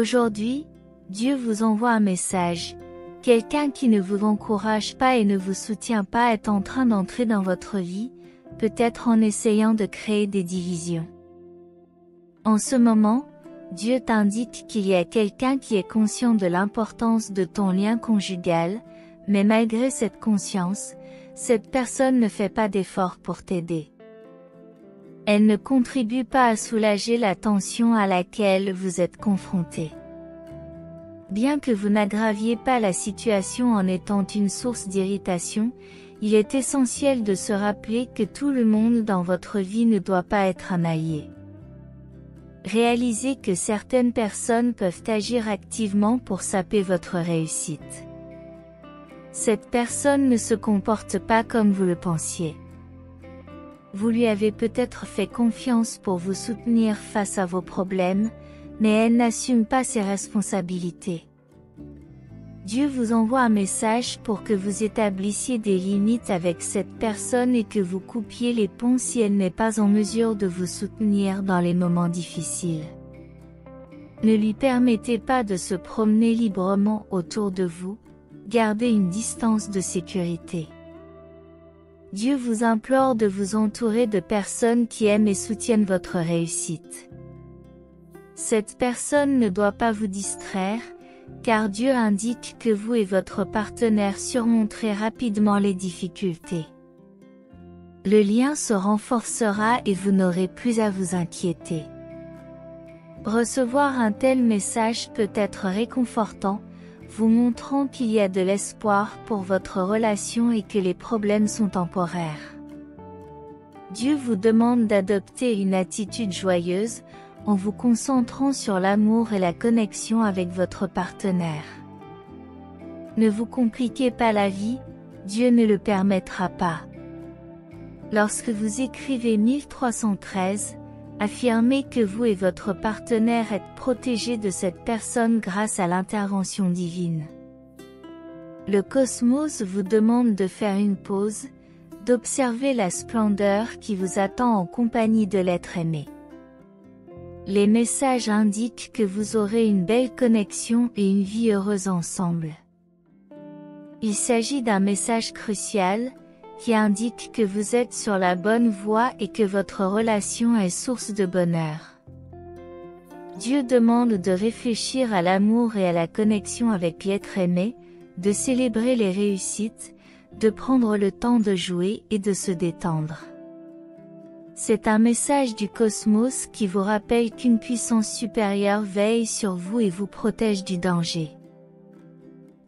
Aujourd'hui, Dieu vous envoie un message. Quelqu'un qui ne vous encourage pas et ne vous soutient pas est en train d'entrer dans votre vie, peut-être en essayant de créer des divisions. En ce moment, Dieu t'indique qu'il y a quelqu'un qui est conscient de l'importance de ton lien conjugal, mais malgré cette conscience, cette personne ne fait pas d'effort pour t'aider. Elle ne contribue pas à soulager la tension à laquelle vous êtes confronté. Bien que vous n'aggraviez pas la situation en étant une source d'irritation, il est essentiel de se rappeler que tout le monde dans votre vie ne doit pas être un allié. Réalisez que certaines personnes peuvent agir activement pour saper votre réussite. Cette personne ne se comporte pas comme vous le pensiez. Vous lui avez peut-être fait confiance pour vous soutenir face à vos problèmes, mais elle n'assume pas ses responsabilités. Dieu vous envoie un message pour que vous établissiez des limites avec cette personne et que vous coupiez les ponts si elle n'est pas en mesure de vous soutenir dans les moments difficiles. Ne lui permettez pas de se promener librement autour de vous, gardez une distance de sécurité. Dieu vous implore de vous entourer de personnes qui aiment et soutiennent votre réussite. Cette personne ne doit pas vous distraire, car Dieu indique que vous et votre partenaire surmonterez rapidement les difficultés. Le lien se renforcera et vous n'aurez plus à vous inquiéter. Recevoir un tel message peut être réconfortant, vous montrant qu'il y a de l'espoir pour votre relation et que les problèmes sont temporaires. Dieu vous demande d'adopter une attitude joyeuse, en vous concentrant sur l'amour et la connexion avec votre partenaire. Ne vous compliquez pas la vie, Dieu ne le permettra pas. Lorsque vous écrivez 1313, affirmez que vous et votre partenaire êtes protégés de cette personne grâce à l'intervention divine. Le cosmos vous demande de faire une pause, d'observer la splendeur qui vous attend en compagnie de l'être aimé. Les messages indiquent que vous aurez une belle connexion et une vie heureuse ensemble. Il s'agit d'un message crucial, qui indique que vous êtes sur la bonne voie et que votre relation est source de bonheur. Dieu demande de réfléchir à l'amour et à la connexion avec l'être aimé, de célébrer les réussites, de prendre le temps de jouer et de se détendre. C'est un message du cosmos qui vous rappelle qu'une puissance supérieure veille sur vous et vous protège du danger.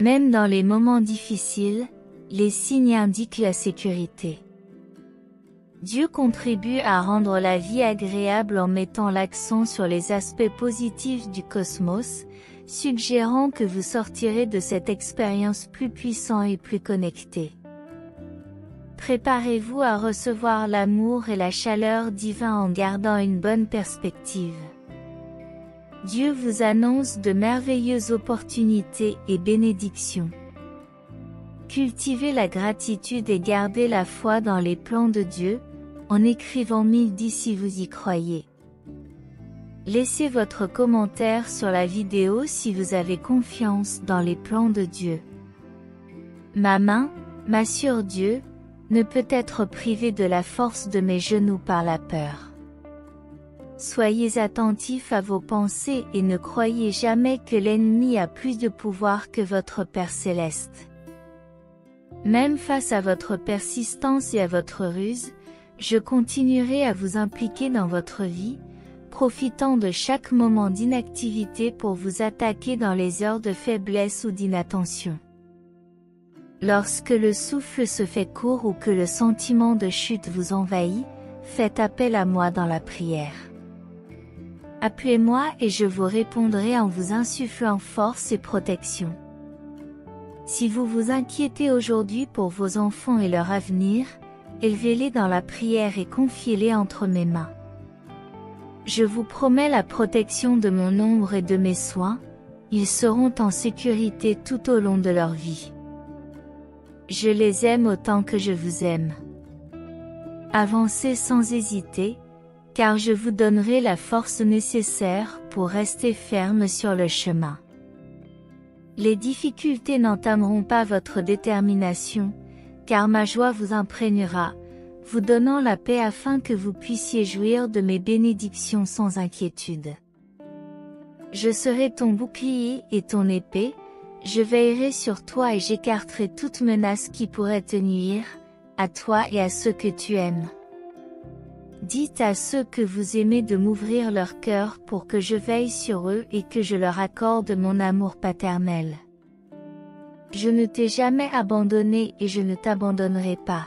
Même dans les moments difficiles, les signes indiquent la sécurité. Dieu contribue à rendre la vie agréable en mettant l'accent sur les aspects positifs du cosmos, suggérant que vous sortirez de cette expérience plus puissant et plus connecté. Préparez-vous à recevoir l'amour et la chaleur divine en gardant une bonne perspective. Dieu vous annonce de merveilleuses opportunités et bénédictions. Cultivez la gratitude et gardez la foi dans les plans de Dieu, en écrivant 1010 si vous y croyez. Laissez votre commentaire sur la vidéo si vous avez confiance dans les plans de Dieu. Ma main sur Dieu, ne peut être privée de la force de mes genoux par la peur. Soyez attentifs à vos pensées et ne croyez jamais que l'ennemi a plus de pouvoir que votre Père céleste. Même face à votre persistance et à votre ruse, je continuerai à vous impliquer dans votre vie, profitant de chaque moment d'inactivité pour vous attaquer dans les heures de faiblesse ou d'inattention. Lorsque le souffle se fait court ou que le sentiment de chute vous envahit, faites appel à moi dans la prière. Appelez-moi et je vous répondrai en vous insufflant force et protection. Si vous vous inquiétez aujourd'hui pour vos enfants et leur avenir, élevez-les dans la prière et confiez-les entre mes mains. Je vous promets la protection de mon ombre et de mes soins, ils seront en sécurité tout au long de leur vie. Je les aime autant que je vous aime. Avancez sans hésiter, car je vous donnerai la force nécessaire pour rester ferme sur le chemin. Les difficultés n'entameront pas votre détermination, car ma joie vous imprégnera, vous donnant la paix afin que vous puissiez jouir de mes bénédictions sans inquiétude. Je serai ton bouclier et ton épée, je veillerai sur toi et j'écarterai toute menace qui pourrait te nuire, à toi et à ceux que tu aimes. Dites à ceux que vous aimez de m'ouvrir leur cœur pour que je veille sur eux et que je leur accorde mon amour paternel. Je ne t'ai jamais abandonné et je ne t'abandonnerai pas.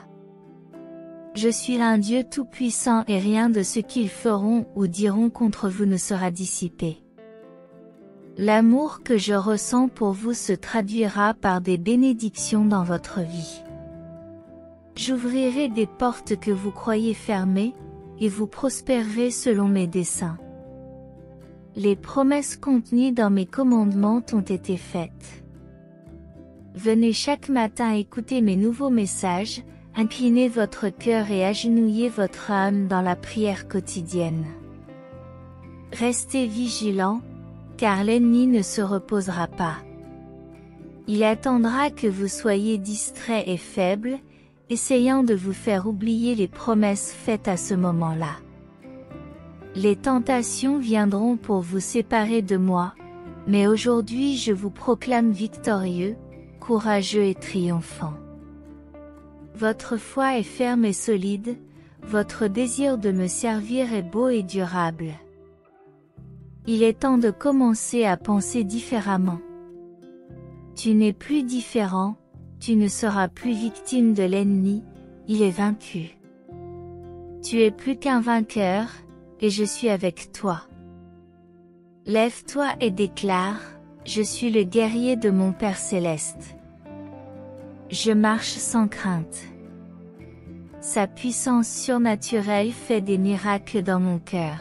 Je suis un Dieu tout-puissant et rien de ce qu'ils feront ou diront contre vous ne sera dissipé. L'amour que je ressens pour vous se traduira par des bénédictions dans votre vie. J'ouvrirai des portes que vous croyez fermées, et vous prospérerez selon mes desseins. Les promesses contenues dans mes commandements ont été faites. Venez chaque matin écouter mes nouveaux messages, inclinez votre cœur et agenouillez votre âme dans la prière quotidienne. Restez vigilants, car l'ennemi ne se reposera pas. Il attendra que vous soyez distraits et faibles, essayant de vous faire oublier les promesses faites à ce moment-là. Les tentations viendront pour vous séparer de moi, mais aujourd'hui je vous proclame victorieux, courageux et triomphant. Votre foi est ferme et solide, votre désir de me servir est beau et durable. Il est temps de commencer à penser différemment. Tu n'es plus différent, tu ne seras plus victime de l'ennemi, il est vaincu. Tu es plus qu'un vainqueur, et je suis avec toi. Lève-toi et déclare, je suis le guerrier de mon Père céleste. Je marche sans crainte. Sa puissance surnaturelle fait des miracles dans mon cœur.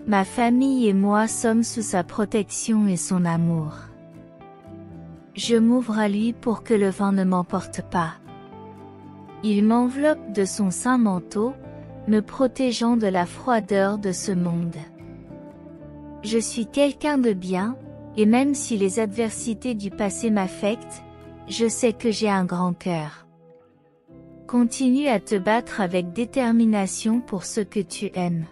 Ma famille et moi sommes sous sa protection et son amour. Je m'ouvre à lui pour que le vent ne m'emporte pas. Il m'enveloppe de son saint manteau, me protégeant de la froideur de ce monde. Je suis quelqu'un de bien, et même si les adversités du passé m'affectent, je sais que j'ai un grand cœur. Continue à te battre avec détermination pour ce que tu aimes.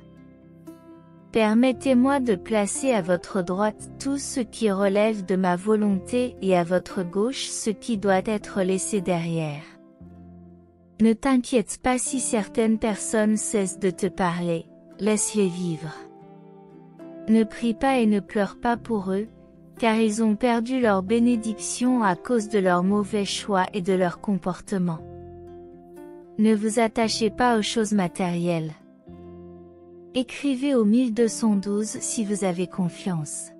Permettez-moi de placer à votre droite tout ce qui relève de ma volonté et à votre gauche ce qui doit être laissé derrière. Ne t'inquiète pas si certaines personnes cessent de te parler, laisse-les vivre. Ne prie pas et ne pleure pas pour eux, car ils ont perdu leur bénédiction à cause de leurs mauvais choix et de leur comportement. Ne vous attachez pas aux choses matérielles. Écrivez au 1212 si vous avez confiance.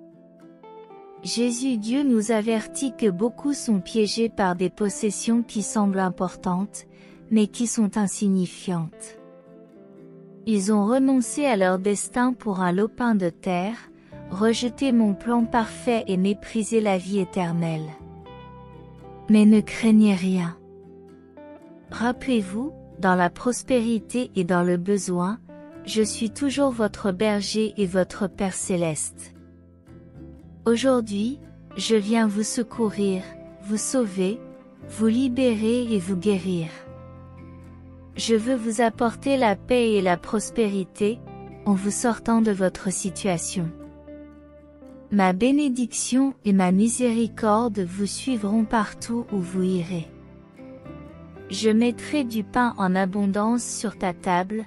Jésus Dieu nous avertit que beaucoup sont piégés par des possessions qui semblent importantes, mais qui sont insignifiantes. Ils ont renoncé à leur destin pour un lopin de terre, rejeté mon plan parfait et méprisé la vie éternelle. Mais ne craignez rien. Rappelez-vous, dans la prospérité et dans le besoin, je suis toujours votre berger et votre Père céleste. Aujourd'hui, je viens vous secourir, vous sauver, vous libérer et vous guérir. Je veux vous apporter la paix et la prospérité, en vous sortant de votre situation. Ma bénédiction et ma miséricorde vous suivront partout où vous irez. Je mettrai du pain en abondance sur ta table,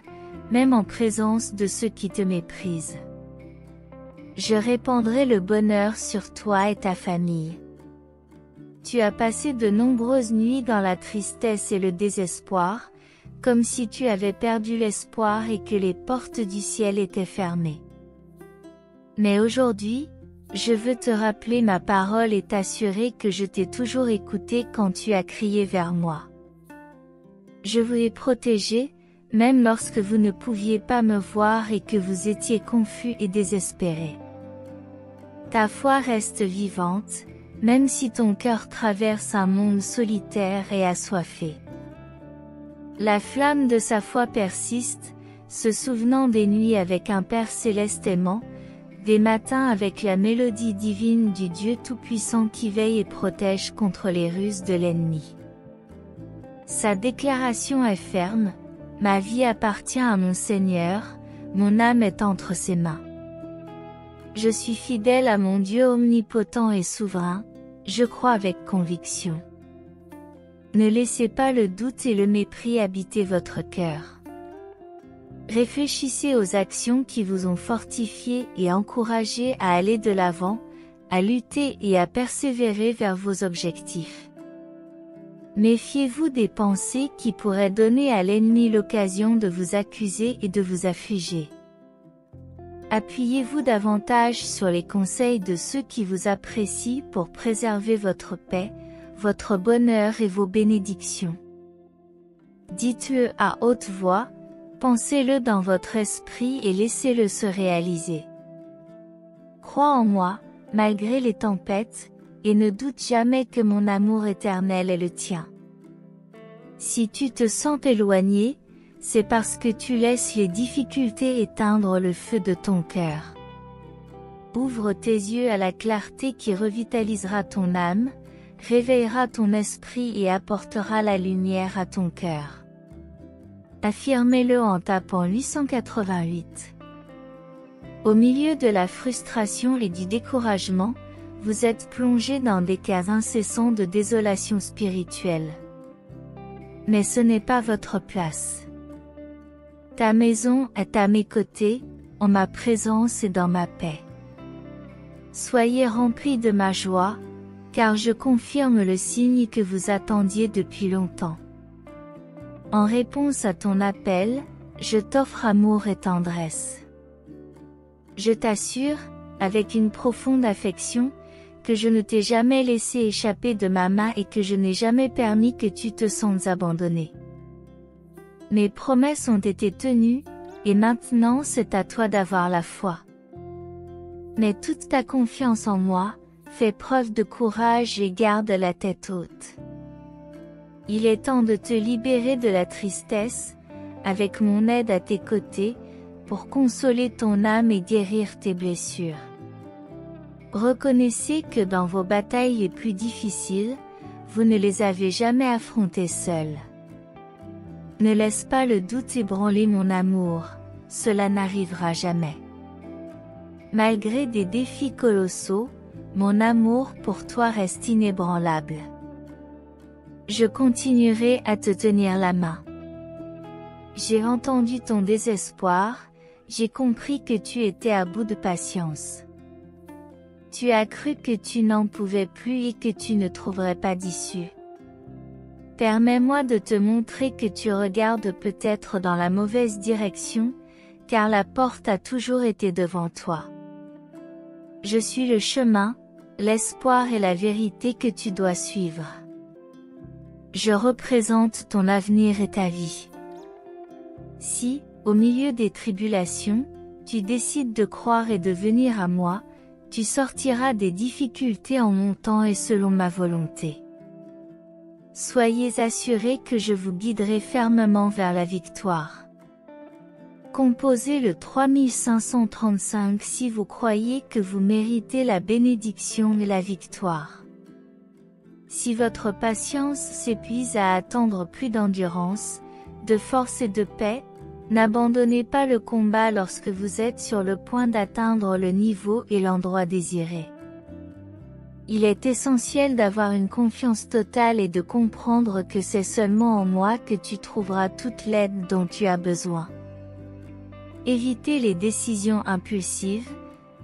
même en présence de ceux qui te méprisent. Je répandrai le bonheur sur toi et ta famille. Tu as passé de nombreuses nuits dans la tristesse et le désespoir, comme si tu avais perdu l'espoir et que les portes du ciel étaient fermées. Mais aujourd'hui, je veux te rappeler ma parole et t'assurer que je t'ai toujours écouté quand tu as crié vers moi. Je vous ai protégé, même lorsque vous ne pouviez pas me voir et que vous étiez confus et désespérés. Ta foi reste vivante, même si ton cœur traverse un monde solitaire et assoiffé. La flamme de sa foi persiste, se souvenant des nuits avec un Père céleste aimant, des matins avec la mélodie divine du Dieu Tout-Puissant qui veille et protège contre les ruses de l'ennemi. Sa déclaration est ferme, ma vie appartient à mon Seigneur, mon âme est entre ses mains. Je suis fidèle à mon Dieu omnipotent et souverain, je crois avec conviction. Ne laissez pas le doute et le mépris habiter votre cœur. Réfléchissez aux actions qui vous ont fortifié et encouragé à aller de l'avant, à lutter et à persévérer vers vos objectifs. Méfiez-vous des pensées qui pourraient donner à l'ennemi l'occasion de vous accuser et de vous affliger. Appuyez-vous davantage sur les conseils de ceux qui vous apprécient pour préserver votre paix, votre bonheur et vos bénédictions. Dites-le à haute voix, pensez-le dans votre esprit et laissez-le se réaliser. Crois en moi, malgré les tempêtes, et ne doute jamais que mon amour éternel est le tien. Si tu te sens éloigné, c'est parce que tu laisses les difficultés éteindre le feu de ton cœur. Ouvre tes yeux à la clarté qui revitalisera ton âme, réveillera ton esprit et apportera la lumière à ton cœur. Affirmez-le en tapant 888. Au milieu de la frustration et du découragement, vous êtes plongé dans des cas incessants de désolation spirituelle. Mais ce n'est pas votre place. Ta maison est à mes côtés, en ma présence et dans ma paix. Soyez remplis de ma joie, car je confirme le signe que vous attendiez depuis longtemps. En réponse à ton appel, je t'offre amour et tendresse. Je t'assure, avec une profonde affection, que je ne t'ai jamais laissé échapper de ma main et que je n'ai jamais permis que tu te sentes abandonné. Mes promesses ont été tenues, et maintenant c'est à toi d'avoir la foi. Mets toute ta confiance en moi, fais preuve de courage et garde la tête haute. Il est temps de te libérer de la tristesse, avec mon aide à tes côtés, pour consoler ton âme et guérir tes blessures. Reconnaissez que dans vos batailles les plus difficiles, vous ne les avez jamais affrontées seuls. Ne laisse pas le doute ébranler mon amour, cela n'arrivera jamais. Malgré des défis colossaux, mon amour pour toi reste inébranlable. Je continuerai à te tenir la main. J'ai entendu ton désespoir, j'ai compris que tu étais à bout de patience. Tu as cru que tu n'en pouvais plus et que tu ne trouverais pas d'issue. Permets-moi de te montrer que tu regardes peut-être dans la mauvaise direction, car la porte a toujours été devant toi. Je suis le chemin, l'espoir et la vérité que tu dois suivre. Je représente ton avenir et ta vie. Si, au milieu des tribulations, tu décides de croire et de venir à moi, tu sortiras des difficultés en mon temps et selon ma volonté. Soyez assurés que je vous guiderai fermement vers la victoire. Composez le 3535 si vous croyez que vous méritez la bénédiction et la victoire. Si votre patience s'épuise à attendre plus d'endurance, de force et de paix, n'abandonnez pas le combat lorsque vous êtes sur le point d'atteindre le niveau et l'endroit désiré. Il est essentiel d'avoir une confiance totale et de comprendre que c'est seulement en moi que tu trouveras toute l'aide dont tu as besoin. Évitez les décisions impulsives,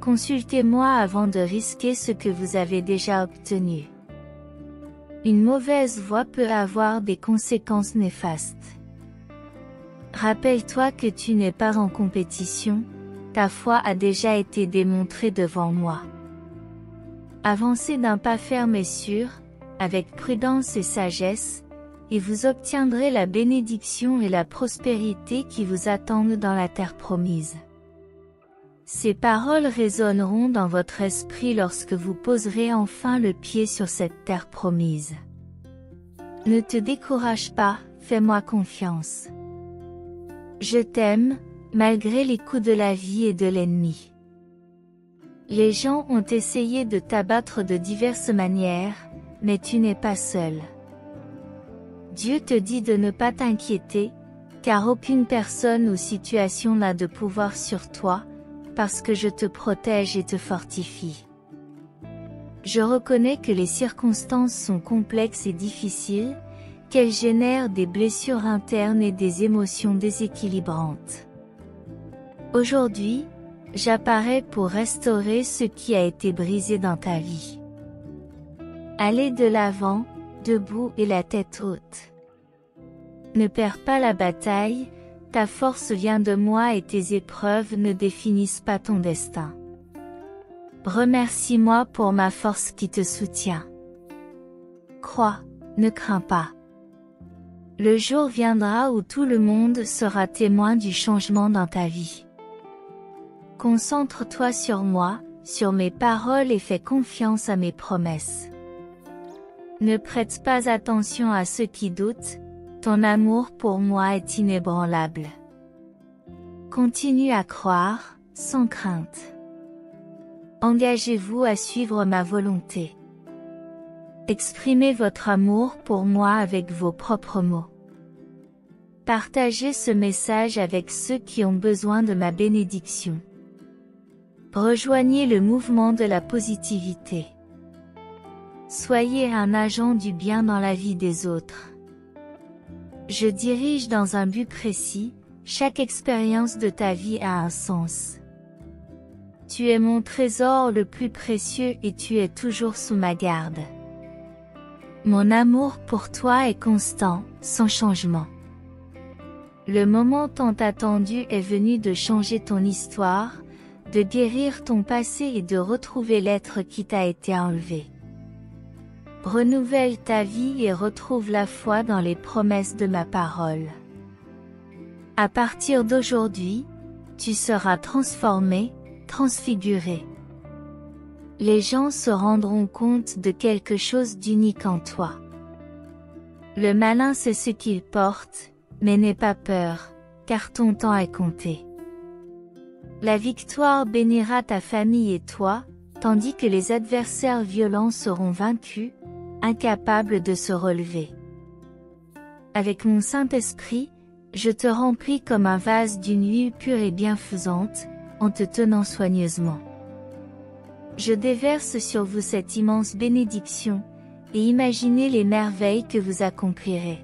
consultez-moi avant de risquer ce que vous avez déjà obtenu. Une mauvaise voie peut avoir des conséquences néfastes. Rappelle-toi que tu n'es pas en compétition, ta foi a déjà été démontrée devant moi. Avancez d'un pas ferme et sûr, avec prudence et sagesse, et vous obtiendrez la bénédiction et la prospérité qui vous attendent dans la terre promise. Ces paroles résonneront dans votre esprit lorsque vous poserez enfin le pied sur cette terre promise. Ne te décourage pas, fais-moi confiance. Je t'aime, malgré les coups de la vie et de l'ennemi. Les gens ont essayé de t'abattre de diverses manières, mais tu n'es pas seul. Dieu te dit de ne pas t'inquiéter, car aucune personne ou situation n'a de pouvoir sur toi, parce que je te protège et te fortifie. Je reconnais que les circonstances sont complexes et difficiles, qu'elles génèrent des blessures internes et des émotions déséquilibrantes. Aujourd'hui, j'apparais pour restaurer ce qui a été brisé dans ta vie. Allez de l'avant, debout et la tête haute. Ne perds pas la bataille, ta force vient de moi et tes épreuves ne définissent pas ton destin. Remercie-moi pour ma force qui te soutient. Crois, ne crains pas. Le jour viendra où tout le monde sera témoin du changement dans ta vie. Concentre-toi sur moi, sur mes paroles et fais confiance à mes promesses. Ne prête pas attention à ceux qui doutent, ton amour pour moi est inébranlable. Continue à croire, sans crainte. Engagez-vous à suivre ma volonté. Exprimez votre amour pour moi avec vos propres mots. Partagez ce message avec ceux qui ont besoin de ma bénédiction. Rejoignez le mouvement de la positivité. Soyez un agent du bien dans la vie des autres. Je dirige dans un but précis, chaque expérience de ta vie a un sens. Tu es mon trésor le plus précieux et tu es toujours sous ma garde. Mon amour pour toi est constant, sans changement. Le moment tant attendu est venu de changer ton histoire, de guérir ton passé et de retrouver l'être qui t'a été enlevé. Renouvelle ta vie et retrouve la foi dans les promesses de ma parole. À partir d'aujourd'hui, tu seras transformé, transfiguré. Les gens se rendront compte de quelque chose d'unique en toi. Le malin sait ce qu'il porte, mais n'aie pas peur, car ton temps est compté. La victoire bénira ta famille et toi, tandis que les adversaires violents seront vaincus, incapables de se relever. Avec mon Saint-Esprit, je te remplis comme un vase d'une huile pure et bienfaisante, en te tenant soigneusement. Je déverse sur vous cette immense bénédiction, et imaginez les merveilles que vous accomplirez.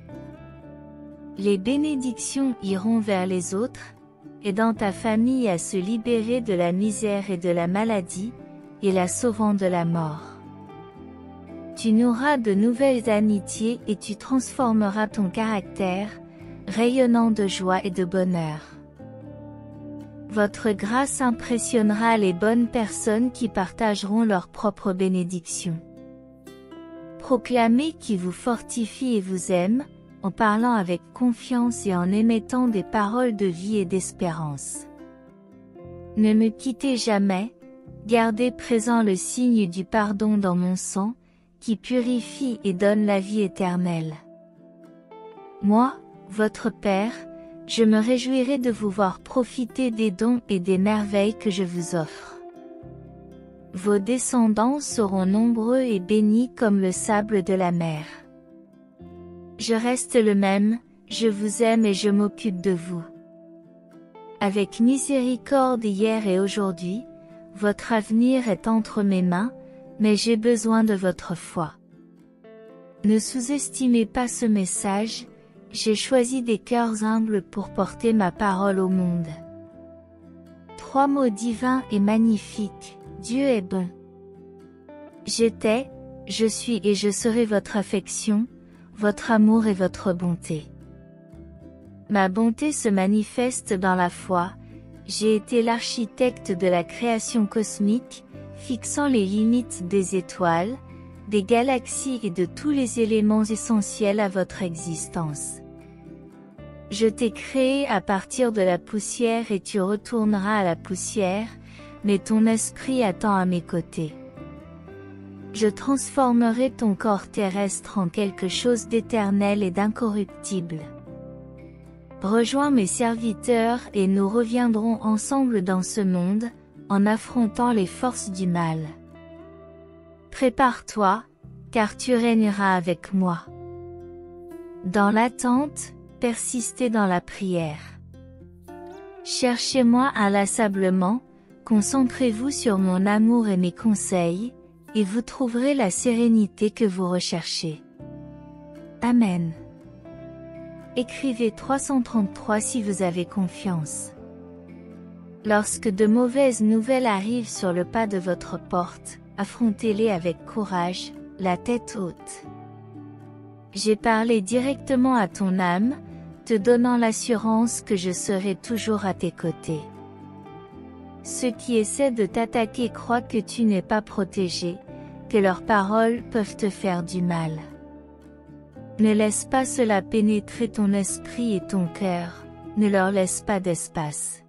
Les bénédictions iront vers les autres, aidant ta famille à se libérer de la misère et de la maladie, et la sauvant de la mort. Tu noueras de nouvelles amitiés et tu transformeras ton caractère, rayonnant de joie et de bonheur. Votre grâce impressionnera les bonnes personnes qui partageront leurs propres bénédictions. Proclamez qui vous fortifie et vous aime, en parlant avec confiance et en émettant des paroles de vie et d'espérance. Ne me quittez jamais, gardez présent le signe du pardon dans mon sang, qui purifie et donne la vie éternelle. Moi, votre Père, je me réjouirai de vous voir profiter des dons et des merveilles que je vous offre. Vos descendants seront nombreux et bénis comme le sable de la mer. Je reste le même, je vous aime et je m'occupe de vous. Avec miséricorde hier et aujourd'hui, votre avenir est entre mes mains, mais j'ai besoin de votre foi. Ne sous-estimez pas ce message, j'ai choisi des cœurs humbles pour porter ma parole au monde. 3 mots divins et magnifiques, Dieu est bon. J'étais, je suis et je serai votre affection, votre amour et votre bonté. Ma bonté se manifeste dans la foi, j'ai été l'architecte de la création cosmique, fixant les limites des étoiles, des galaxies et de tous les éléments essentiels à votre existence. Je t'ai créé à partir de la poussière et tu retourneras à la poussière, mais ton esprit attend à mes côtés. Je transformerai ton corps terrestre en quelque chose d'éternel et d'incorruptible. Rejoins mes serviteurs et nous reviendrons ensemble dans ce monde, en affrontant les forces du mal. Prépare-toi, car tu régneras avec moi. Dans l'attente, persistez dans la prière. Cherchez-moi inlassablement, concentrez-vous sur mon amour et mes conseils, et vous trouverez la sérénité que vous recherchez. Amen. Écrivez 333 si vous avez confiance. Lorsque de mauvaises nouvelles arrivent sur le pas de votre porte, affrontez-les avec courage, la tête haute. J'ai parlé directement à ton âme, te donnant l'assurance que je serai toujours à tes côtés. Ceux qui essaient de t'attaquer croient que tu n'es pas protégé, que leurs paroles peuvent te faire du mal. Ne laisse pas cela pénétrer ton esprit et ton cœur, ne leur laisse pas d'espace.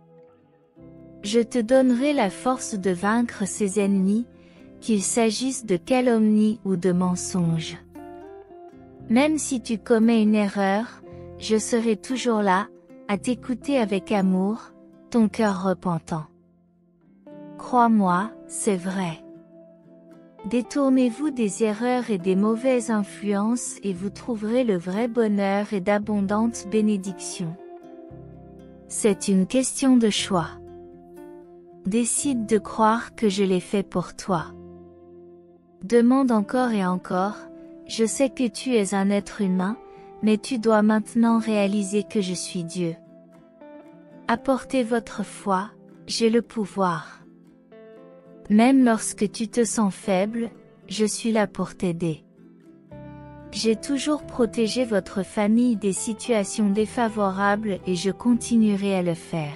Je te donnerai la force de vaincre ces ennemis, qu'il s'agisse de calomnie ou de mensonges. Même si tu commets une erreur, je serai toujours là, à t'écouter avec amour, ton cœur repentant. Crois-moi, c'est vrai. Détournez-vous des erreurs et des mauvaises influences et vous trouverez le vrai bonheur et d'abondantes bénédictions. C'est une question de choix. Décide de croire que je l'ai fait pour toi. Demande encore et encore, je sais que tu es un être humain, mais tu dois maintenant réaliser que je suis Dieu. Apportez votre foi, j'ai le pouvoir. Même lorsque tu te sens faible, je suis là pour t'aider. J'ai toujours protégé votre famille des situations défavorables et je continuerai à le faire.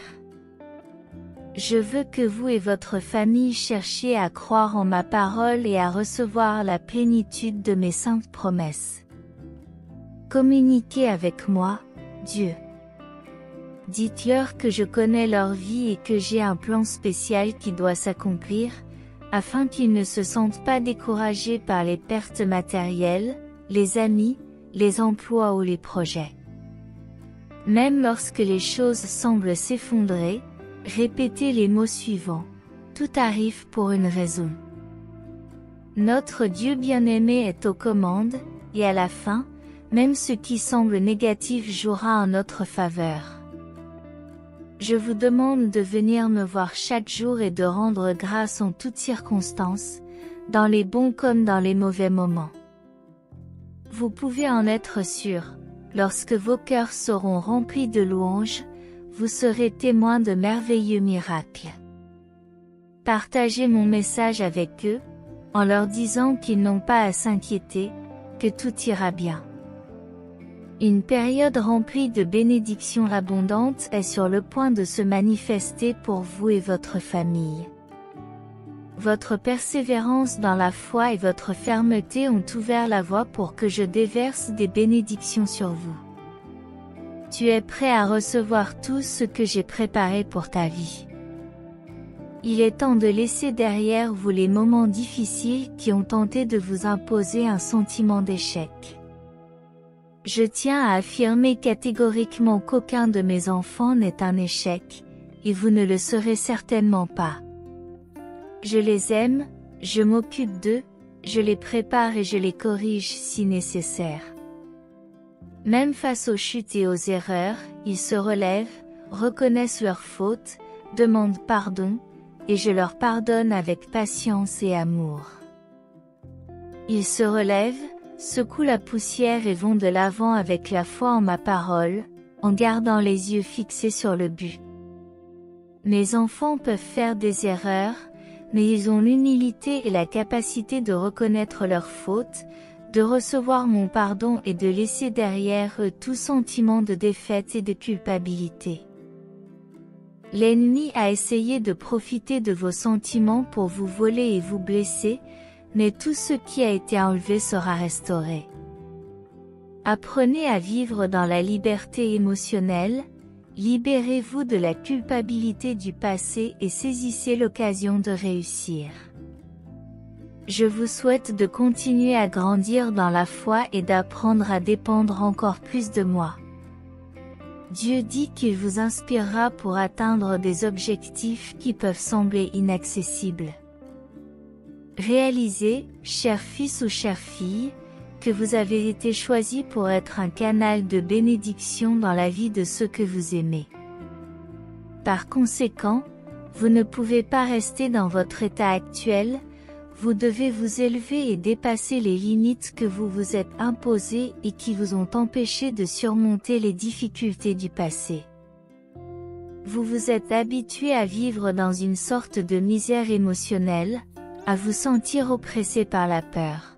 Je veux que vous et votre famille cherchiez à croire en ma parole et à recevoir la plénitude de mes saintes promesses. Communiquez avec moi, Dieu. Dites-leur que je connais leur vie et que j'ai un plan spécial qui doit s'accomplir, afin qu'ils ne se sentent pas découragés par les pertes matérielles, les amis, les emplois ou les projets. Même lorsque les choses semblent s'effondrer, répétez les mots suivants. Tout arrive pour une raison. Notre Dieu bien-aimé est aux commandes, et à la fin, même ce qui semble négatif jouera en notre faveur. Je vous demande de venir me voir chaque jour et de rendre grâce en toutes circonstances, dans les bons comme dans les mauvais moments. Vous pouvez en être sûr, lorsque vos cœurs seront remplis de louanges, vous serez témoins de merveilleux miracles. Partagez mon message avec eux, en leur disant qu'ils n'ont pas à s'inquiéter, que tout ira bien. Une période remplie de bénédictions abondantes est sur le point de se manifester pour vous et votre famille. Votre persévérance dans la foi et votre fermeté ont ouvert la voie pour que je déverse des bénédictions sur vous. Tu es prêt à recevoir tout ce que j'ai préparé pour ta vie. Il est temps de laisser derrière vous les moments difficiles qui ont tenté de vous imposer un sentiment d'échec. Je tiens à affirmer catégoriquement qu'aucun de mes enfants n'est un échec, et vous ne le serez certainement pas. Je les aime, je m'occupe d'eux, je les prépare et je les corrige si nécessaire. Même face aux chutes et aux erreurs, ils se relèvent, reconnaissent leurs fautes, demandent pardon, et je leur pardonne avec patience et amour. Ils se relèvent, secouent la poussière et vont de l'avant avec la foi en ma parole, en gardant les yeux fixés sur le but. Mes enfants peuvent faire des erreurs, mais ils ont l'humilité et la capacité de reconnaître leurs fautes, de recevoir mon pardon et de laisser derrière eux tout sentiment de défaite et de culpabilité. L'ennemi a essayé de profiter de vos sentiments pour vous voler et vous blesser, mais tout ce qui a été enlevé sera restauré. Apprenez à vivre dans la liberté émotionnelle, libérez-vous de la culpabilité du passé et saisissez l'occasion de réussir. Je vous souhaite de continuer à grandir dans la foi et d'apprendre à dépendre encore plus de moi. Dieu dit qu'il vous inspirera pour atteindre des objectifs qui peuvent sembler inaccessibles. Réalisez, cher fils ou chère fille, que vous avez été choisi pour être un canal de bénédiction dans la vie de ceux que vous aimez. Par conséquent, vous ne pouvez pas rester dans votre état actuel, vous devez vous élever et dépasser les limites que vous vous êtes imposées et qui vous ont empêché de surmonter les difficultés du passé. Vous vous êtes habitué à vivre dans une sorte de misère émotionnelle, à vous sentir oppressé par la peur.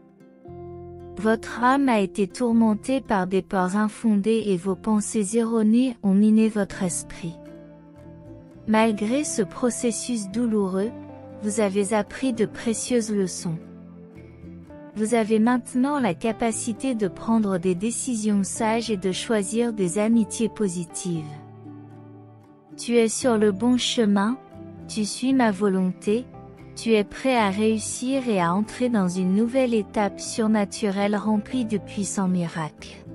Votre âme a été tourmentée par des peurs infondées et vos pensées erronées ont miné votre esprit. Malgré ce processus douloureux, vous avez appris de précieuses leçons. Vous avez maintenant la capacité de prendre des décisions sages et de choisir des amitiés positives. Tu es sur le bon chemin, tu suis ma volonté, tu es prêt à réussir et à entrer dans une nouvelle étape surnaturelle remplie de puissants miracles.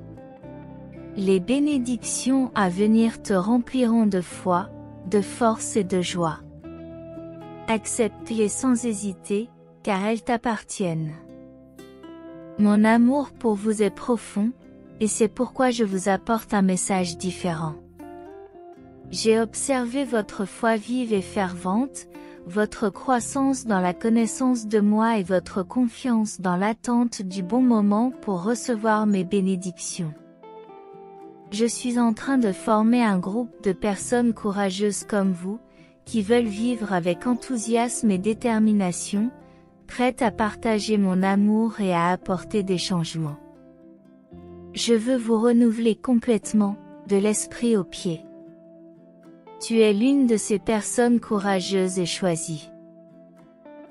Les bénédictions à venir te rempliront de foi, de force et de joie. Accepte-les sans hésiter, car elles t'appartiennent. Mon amour pour vous est profond, et c'est pourquoi je vous apporte un message différent. J'ai observé votre foi vive et fervente, votre croissance dans la connaissance de moi et votre confiance dans l'attente du bon moment pour recevoir mes bénédictions. Je suis en train de former un groupe de personnes courageuses comme vous, qui veulent vivre avec enthousiasme et détermination, prêtes à partager mon amour et à apporter des changements. Je veux vous renouveler complètement, de l'esprit aux pieds. Tu es l'une de ces personnes courageuses et choisies.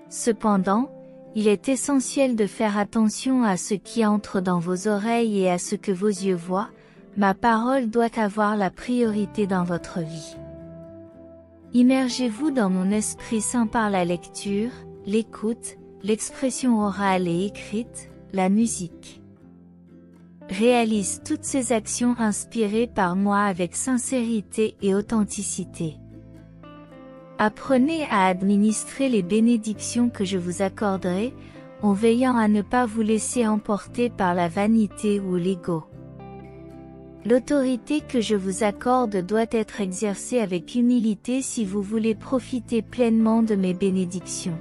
Cependant, il est essentiel de faire attention à ce qui entre dans vos oreilles et à ce que vos yeux voient, ma parole doit avoir la priorité dans votre vie. Immergez-vous dans mon Esprit Saint par la lecture, l'écoute, l'expression orale et écrite, la musique. Réalise toutes ces actions inspirées par moi avec sincérité et authenticité. Apprenez à administrer les bénédictions que je vous accorderai, en veillant à ne pas vous laisser emporter par la vanité ou l'ego. L'autorité que je vous accorde doit être exercée avec humilité si vous voulez profiter pleinement de mes bénédictions.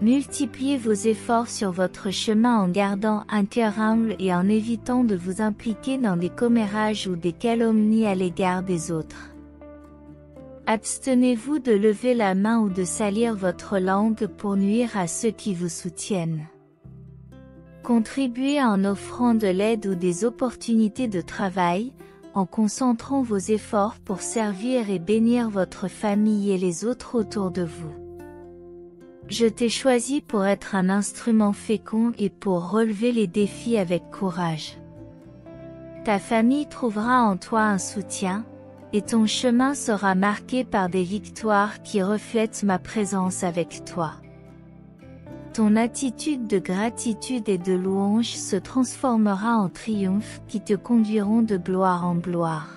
Multipliez vos efforts sur votre chemin en gardant un cœur humble et en évitant de vous impliquer dans des commérages ou des calomnies à l'égard des autres. Abstenez-vous de lever la main ou de salir votre langue pour nuire à ceux qui vous soutiennent. Contribuez en offrant de l'aide ou des opportunités de travail, en concentrant vos efforts pour servir et bénir votre famille et les autres autour de vous. Je t'ai choisi pour être un instrument fécond et pour relever les défis avec courage. Ta famille trouvera en toi un soutien, et ton chemin sera marqué par des victoires qui reflètent ma présence avec toi. Ton attitude de gratitude et de louange se transformera en triomphe qui te conduiront de gloire en gloire.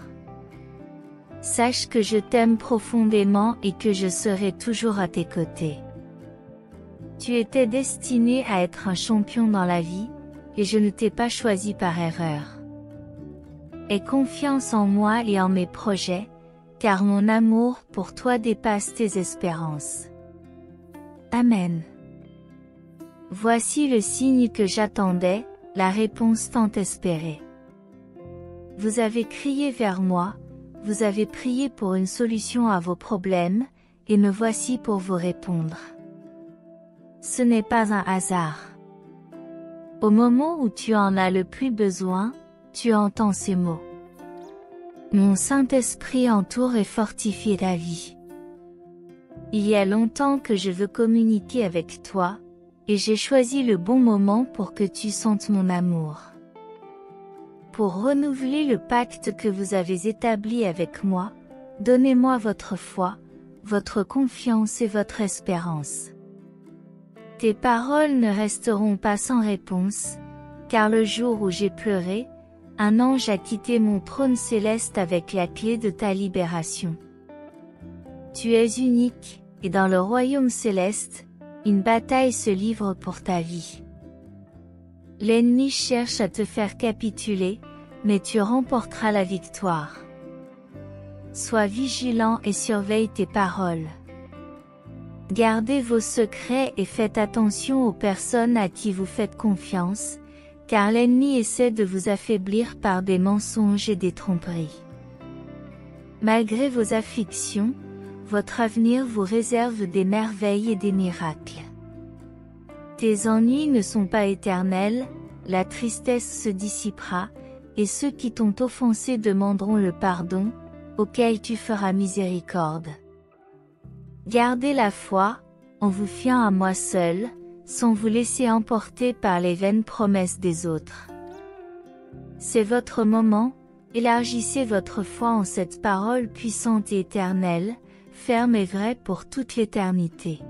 Sache que je t'aime profondément et que je serai toujours à tes côtés. Tu étais destiné à être un champion dans la vie, et je ne t'ai pas choisi par erreur. Aie confiance en moi et en mes projets, car mon amour pour toi dépasse tes espérances. Amen. Voici le signe que j'attendais, la réponse tant espérée. Vous avez crié vers moi, vous avez prié pour une solution à vos problèmes, et me voici pour vous répondre. Ce n'est pas un hasard. Au moment où tu en as le plus besoin, tu entends ces mots. Mon Saint-Esprit entoure et fortifie ta vie. Il y a longtemps que je veux communiquer avec toi, et j'ai choisi le bon moment pour que tu sentes mon amour. Pour renouveler le pacte que vous avez établi avec moi, donnez-moi votre foi, votre confiance et votre espérance. Tes paroles ne resteront pas sans réponse, car le jour où j'ai pleuré, un ange a quitté mon trône céleste avec la clé de ta libération. Tu es unique, et dans le royaume céleste, une bataille se livre pour ta vie. L'ennemi cherche à te faire capituler, mais tu remporteras la victoire. Sois vigilant et surveille tes paroles. Gardez vos secrets et faites attention aux personnes à qui vous faites confiance, car l'ennemi essaie de vous affaiblir par des mensonges et des tromperies. Malgré vos afflictions, votre avenir vous réserve des merveilles et des miracles. Tes ennuis ne sont pas éternels, la tristesse se dissipera, et ceux qui t'ont offensé demanderont le pardon, auquel tu feras miséricorde. Gardez la foi, en vous fiant à moi seul, sans vous laisser emporter par les vaines promesses des autres. C'est votre moment, élargissez votre foi en cette parole puissante et éternelle, ferme et vraie pour toute l'éternité.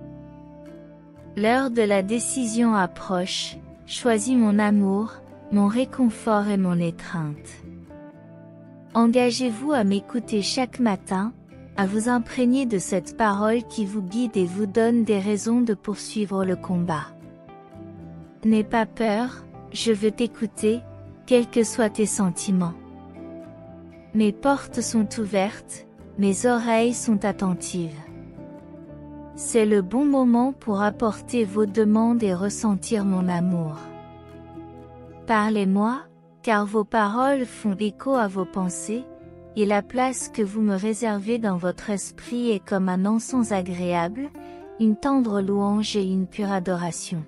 L'heure de la décision approche, choisis mon amour, mon réconfort et mon étreinte. Engagez-vous à m'écouter chaque matin, à vous imprégner de cette parole qui vous guide et vous donne des raisons de poursuivre le combat. N'aie pas peur, je veux t'écouter, quels que soient tes sentiments. Mes portes sont ouvertes, mes oreilles sont attentives. C'est le bon moment pour apporter vos demandes et ressentir mon amour. Parlez-moi, car vos paroles font écho à vos pensées, et la place que vous me réservez dans votre esprit est comme un encens agréable, une tendre louange et une pure adoration.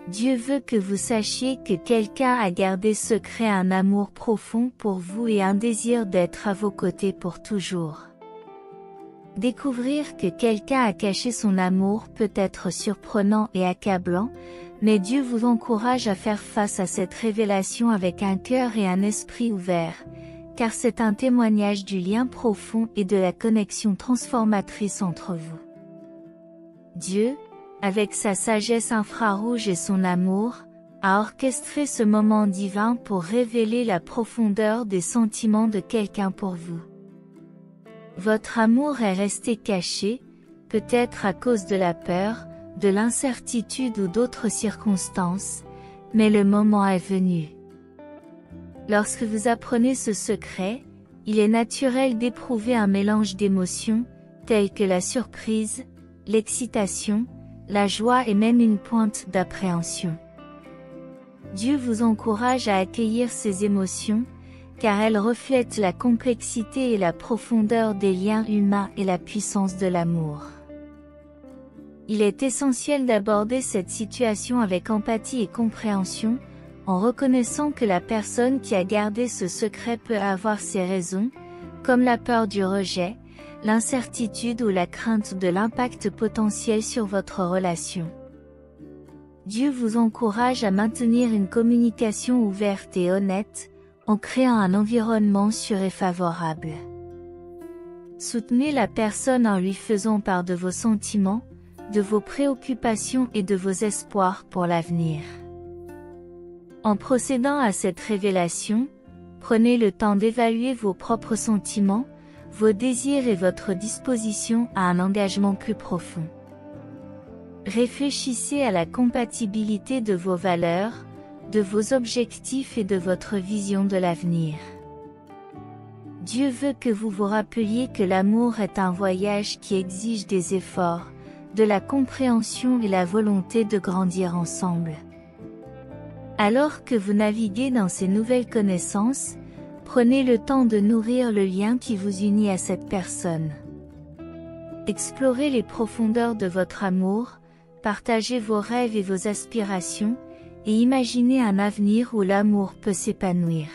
Dieu veut que vous sachiez que quelqu'un a gardé secret un amour profond pour vous et un désir d'être à vos côtés pour toujours. Découvrir que quelqu'un a caché son amour peut être surprenant et accablant, mais Dieu vous encourage à faire face à cette révélation avec un cœur et un esprit ouverts, car c'est un témoignage du lien profond et de la connexion transformatrice entre vous. Dieu, avec sa sagesse infrarouge et son amour, a orchestré ce moment divin pour révéler la profondeur des sentiments de quelqu'un pour vous. Votre amour est resté caché, peut-être à cause de la peur, de l'incertitude ou d'autres circonstances, mais le moment est venu. Lorsque vous apprenez ce secret, il est naturel d'éprouver un mélange d'émotions, telles que la surprise, l'excitation, la joie et même une pointe d'appréhension. Dieu vous encourage à accueillir ces émotions, car elles reflètent la complexité et la profondeur des liens humains et la puissance de l'amour. Il est essentiel d'aborder cette situation avec empathie et compréhension, en reconnaissant que la personne qui a gardé ce secret peut avoir ses raisons, comme la peur du rejet, l'incertitude ou la crainte de l'impact potentiel sur votre relation. Dieu vous encourage à maintenir une communication ouverte et honnête, en créant un environnement sûr et favorable. Soutenez la personne en lui faisant part de vos sentiments, de vos préoccupations et de vos espoirs pour l'avenir. En procédant à cette révélation, prenez le temps d'évaluer vos propres sentiments, vos désirs et votre disposition à un engagement plus profond. Réfléchissez à la compatibilité de vos valeurs, de vos objectifs et de votre vision de l'avenir. Dieu veut que vous vous rappeliez que l'amour est un voyage qui exige des efforts, de la compréhension et la volonté de grandir ensemble. Alors que vous naviguez dans ces nouvelles connaissances, prenez le temps de nourrir le lien qui vous unit à cette personne. Explorez les profondeurs de votre amour, partagez vos rêves et vos aspirations, et imaginez un avenir où l'amour peut s'épanouir.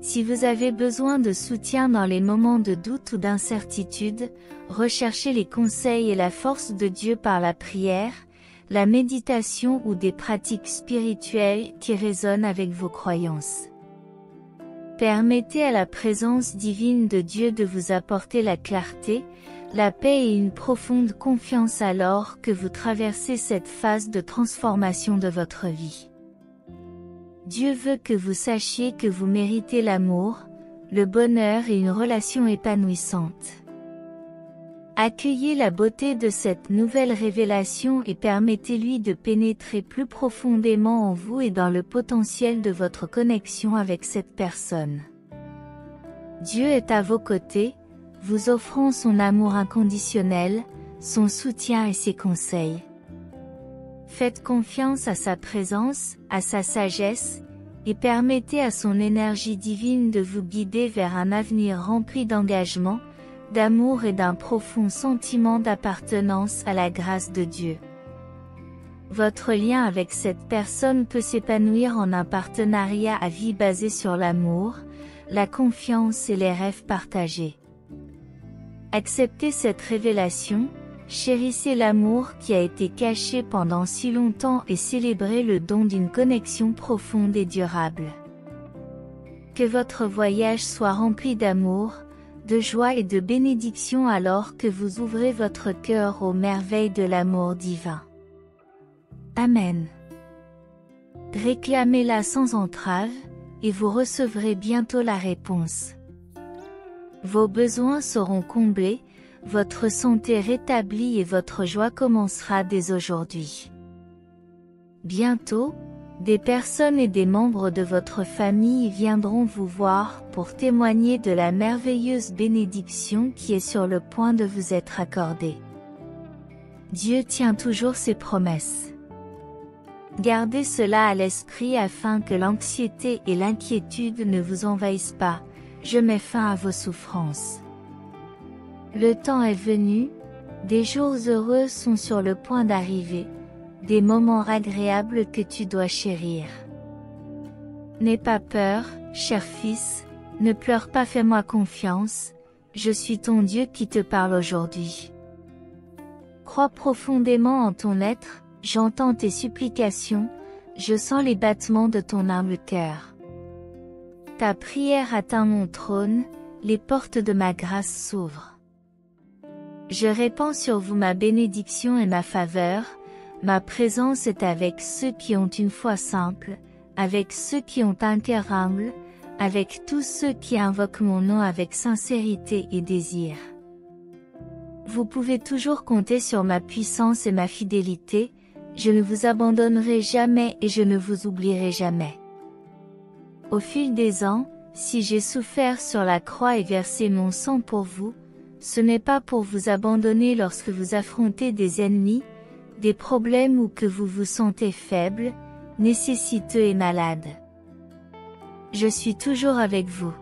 Si vous avez besoin de soutien dans les moments de doute ou d'incertitude, recherchez les conseils et la force de Dieu par la prière, la méditation ou des pratiques spirituelles qui résonnent avec vos croyances. Permettez à la présence divine de Dieu de vous apporter la clarté, la paix et une profonde confiance alors que vous traversez cette phase de transformation de votre vie. Dieu veut que vous sachiez que vous méritez l'amour, le bonheur et une relation épanouissante. Accueillez la beauté de cette nouvelle révélation et permettez-lui de pénétrer plus profondément en vous et dans le potentiel de votre connexion avec cette personne. Dieu est à vos côtés, vous offrant son amour inconditionnel, son soutien et ses conseils. Faites confiance à sa présence, à sa sagesse, et permettez à son énergie divine de vous guider vers un avenir rempli d'engagement, d'amour et d'un profond sentiment d'appartenance à la grâce de Dieu. Votre lien avec cette personne peut s'épanouir en un partenariat à vie basé sur l'amour, la confiance et les rêves partagés. Acceptez cette révélation, chérissez l'amour qui a été caché pendant si longtemps et célébrez le don d'une connexion profonde et durable. Que votre voyage soit rempli d'amour, de joie et de bénédiction alors que vous ouvrez votre cœur aux merveilles de l'amour divin. Amen. Réclamez-la sans entrave, et vous recevrez bientôt la réponse. Vos besoins seront comblés, votre santé rétablie et votre joie commencera dès aujourd'hui. Bientôt, des personnes et des membres de votre famille viendront vous voir pour témoigner de la merveilleuse bénédiction qui est sur le point de vous être accordée. Dieu tient toujours ses promesses. Gardez cela à l'esprit afin que l'anxiété et l'inquiétude ne vous envahissent pas. Je mets fin à vos souffrances. Le temps est venu, des jours heureux sont sur le point d'arriver, des moments agréables que tu dois chérir. N'aie pas peur, cher fils, ne pleure pas, fais-moi confiance, je suis ton Dieu qui te parle aujourd'hui. Crois profondément en ton être, j'entends tes supplications, je sens les battements de ton humble cœur. Ta prière atteint mon trône, les portes de ma grâce s'ouvrent. Je répands sur vous ma bénédiction et ma faveur, ma présence est avec ceux qui ont une foi simple, avec ceux qui ont un cœur humble, avec tous ceux qui invoquent mon nom avec sincérité et désir. Vous pouvez toujours compter sur ma puissance et ma fidélité, je ne vous abandonnerai jamais et je ne vous oublierai jamais. Au fil des ans, si j'ai souffert sur la croix et versé mon sang pour vous, ce n'est pas pour vous abandonner lorsque vous affrontez des ennemis, des problèmes ou que vous vous sentez faible, nécessiteux et malade. Je suis toujours avec vous.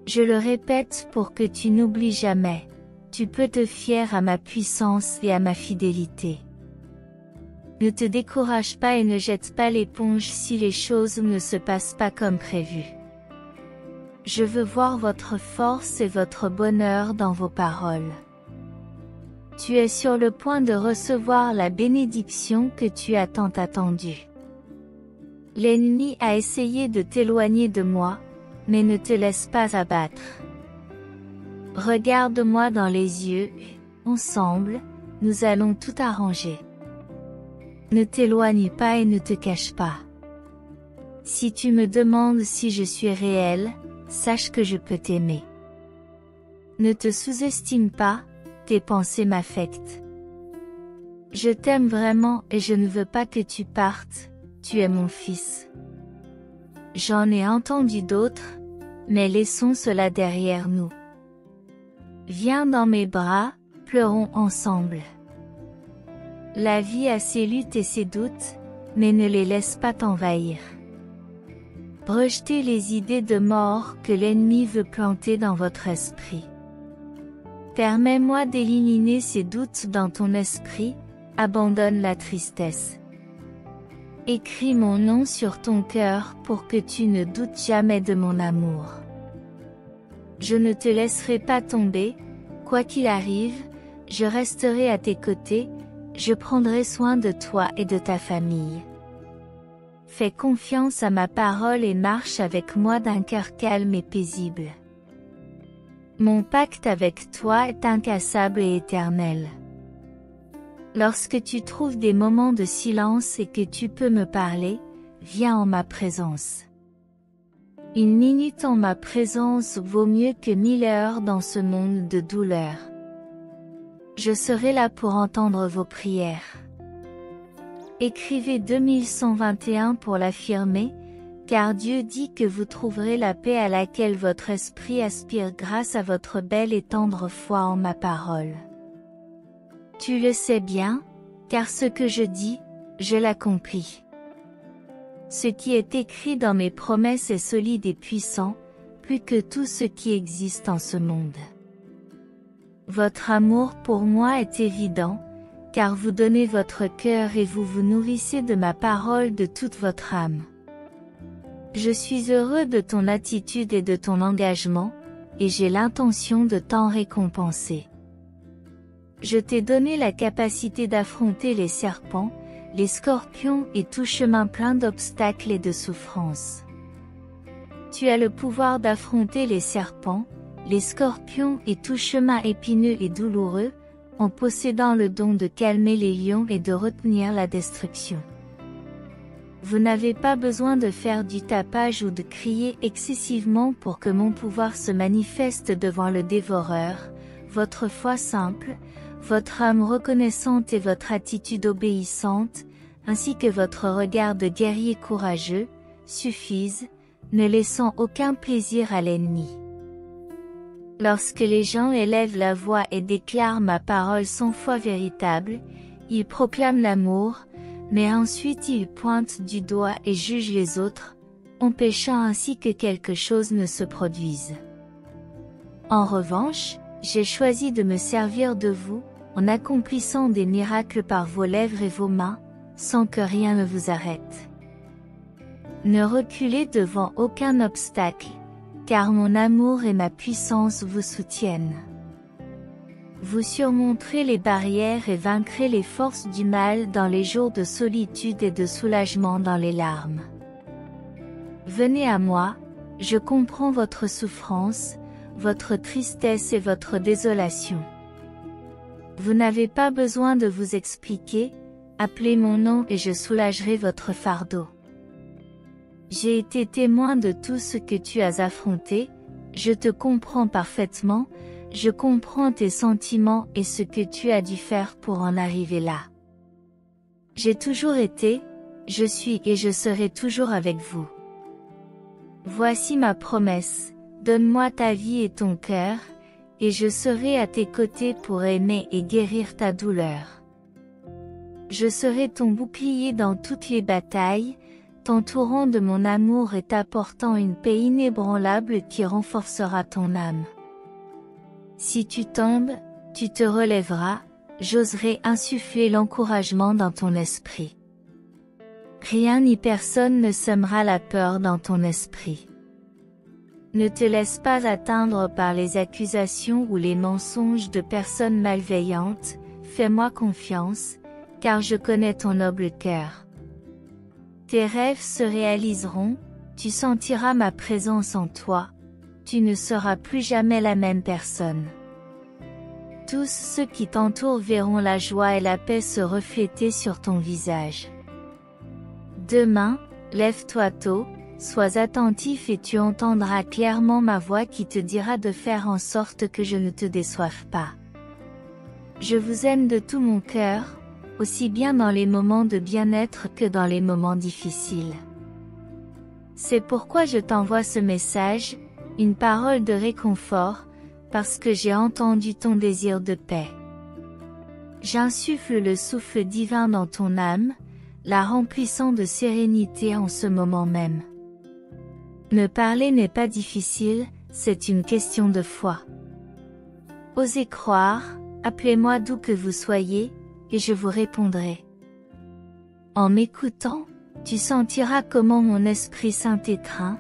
Je le répète pour que tu n'oublies jamais, tu peux te fier à ma puissance et à ma fidélité. Ne te décourage pas et ne jette pas l'éponge si les choses ne se passent pas comme prévu. Je veux voir votre force et votre bonheur dans vos paroles. Tu es sur le point de recevoir la bénédiction que tu as tant attendue. L'ennemi a essayé de t'éloigner de moi, mais ne te laisse pas abattre. Regarde-moi dans les yeux, ensemble, nous allons tout arranger. Ne t'éloigne pas et ne te cache pas. Si tu me demandes si je suis réel, sache que je peux t'aimer. Ne te sous-estime pas, tes pensées m'affectent. Je t'aime vraiment et je ne veux pas que tu partes, tu es mon fils. J'en ai entendu d'autres, mais laissons cela derrière nous. Viens dans mes bras, pleurons ensemble. La vie a ses luttes et ses doutes, mais ne les laisse pas t'envahir. Rejetez les idées de mort que l'ennemi veut planter dans votre esprit. Permets-moi d'éliminer ces doutes dans ton esprit, abandonne la tristesse. Écris mon nom sur ton cœur pour que tu ne doutes jamais de mon amour. Je ne te laisserai pas tomber, quoi qu'il arrive, je resterai à tes côtés, je prendrai soin de toi et de ta famille. Fais confiance à ma parole et marche avec moi d'un cœur calme et paisible. Mon pacte avec toi est incassable et éternel. Lorsque tu trouves des moments de silence et que tu peux me parler, viens en ma présence. Une minute en ma présence vaut mieux que 1000 heures dans ce monde de douleur. Je serai là pour entendre vos prières. Écrivez 2121 pour l'affirmer, car Dieu dit que vous trouverez la paix à laquelle votre esprit aspire grâce à votre belle et tendre foi en ma parole. Tu le sais bien, car ce que je dis, je l'accomplis. Ce qui est écrit dans mes promesses est solide et puissant, plus que tout ce qui existe en ce monde. Votre amour pour moi est évident, car vous donnez votre cœur et vous vous nourrissez de ma parole de toute votre âme. Je suis heureux de ton attitude et de ton engagement, et j'ai l'intention de t'en récompenser. Je t'ai donné la capacité d'affronter les serpents, les scorpions et tout chemin plein d'obstacles et de souffrances. Tu as le pouvoir d'affronter les serpents, les scorpions et tout chemin épineux et douloureux, en possédant le don de calmer les lions et de retenir la destruction. Vous n'avez pas besoin de faire du tapage ou de crier excessivement pour que mon pouvoir se manifeste devant le dévoreur. Votre foi simple, votre âme reconnaissante et votre attitude obéissante, ainsi que votre regard de guerrier courageux, suffisent, ne laissant aucun plaisir à l'ennemi. Lorsque les gens élèvent la voix et déclarent ma parole sans foi véritable, ils proclament l'amour, mais ensuite ils pointent du doigt et jugent les autres, empêchant ainsi que quelque chose ne se produise. En revanche, j'ai choisi de me servir de vous, en accomplissant des miracles par vos lèvres et vos mains, sans que rien ne vous arrête. Ne reculez devant aucun obstacle, car mon amour et ma puissance vous soutiennent. Vous surmonterez les barrières et vaincrez les forces du mal dans les jours de solitude et de soulagement dans les larmes. Venez à moi, je comprends votre souffrance, votre tristesse et votre désolation. Vous n'avez pas besoin de vous expliquer, appelez mon nom et je soulagerai votre fardeau. J'ai été témoin de tout ce que tu as affronté, je te comprends parfaitement, je comprends tes sentiments et ce que tu as dû faire pour en arriver là. J'ai toujours été, je suis et je serai toujours avec vous. Voici ma promesse, donne-moi ta vie et ton cœur, et je serai à tes côtés pour aimer et guérir ta douleur. Je serai ton bouclier dans toutes les batailles, t'entourant de mon amour et t'apportant une paix inébranlable qui renforcera ton âme. Si tu tombes, tu te relèveras, j'oserai insuffler l'encouragement dans ton esprit. Rien ni personne ne sèmera la peur dans ton esprit. Ne te laisse pas atteindre par les accusations ou les mensonges de personnes malveillantes, fais-moi confiance, car je connais ton noble cœur. Tes rêves se réaliseront, tu sentiras ma présence en toi, tu ne seras plus jamais la même personne. Tous ceux qui t'entourent verront la joie et la paix se refléter sur ton visage. Demain, lève-toi tôt, sois attentif et tu entendras clairement ma voix qui te dira de faire en sorte que je ne te déçoive pas. Je vous aime de tout mon cœur, aussi bien dans les moments de bien-être que dans les moments difficiles. C'est pourquoi je t'envoie ce message, une parole de réconfort, parce que j'ai entendu ton désir de paix. J'insuffle le souffle divin dans ton âme, la remplissant de sérénité en ce moment même. Me parler n'est pas difficile, c'est une question de foi. Osez croire, appelez-moi d'où que vous soyez, et je vous répondrai. En m'écoutant, tu sentiras comment mon Esprit Saint t'étreint,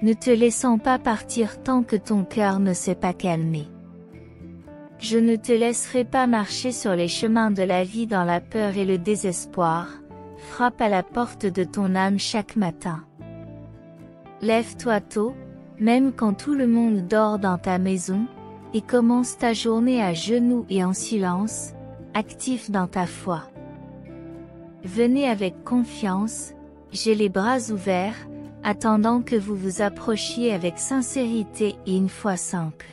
ne te laissant pas partir tant que ton cœur ne s'est pas calmé. Je ne te laisserai pas marcher sur les chemins de la vie dans la peur et le désespoir, frappe à la porte de ton âme chaque matin. Lève-toi tôt, même quand tout le monde dort dans ta maison, et commence ta journée à genoux et en silence, actif dans ta foi. Venez avec confiance, j'ai les bras ouverts, attendant que vous vous approchiez avec sincérité et une foi simple.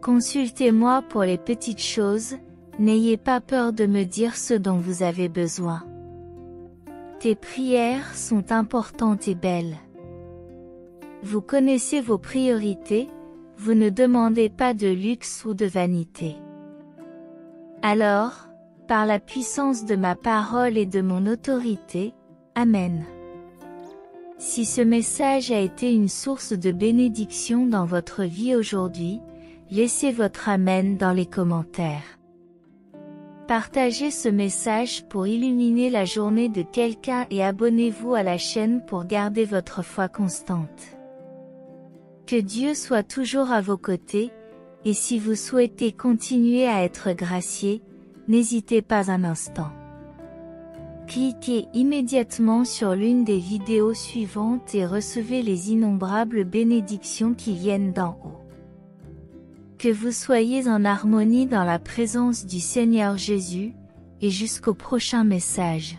Consultez-moi pour les petites choses, n'ayez pas peur de me dire ce dont vous avez besoin. Tes prières sont importantes et belles. Vous connaissez vos priorités, vous ne demandez pas de luxe ou de vanité. Alors, par la puissance de ma parole et de mon autorité, Amen. Si ce message a été une source de bénédiction dans votre vie aujourd'hui, laissez votre Amen dans les commentaires. Partagez ce message pour illuminer la journée de quelqu'un et abonnez-vous à la chaîne pour garder votre foi constante. Que Dieu soit toujours à vos côtés, et si vous souhaitez continuer à être gracié, n'hésitez pas un instant. Cliquez immédiatement sur l'une des vidéos suivantes et recevez les innombrables bénédictions qui viennent d'en haut. Que vous soyez en harmonie dans la présence du Seigneur Jésus, et jusqu'au prochain message.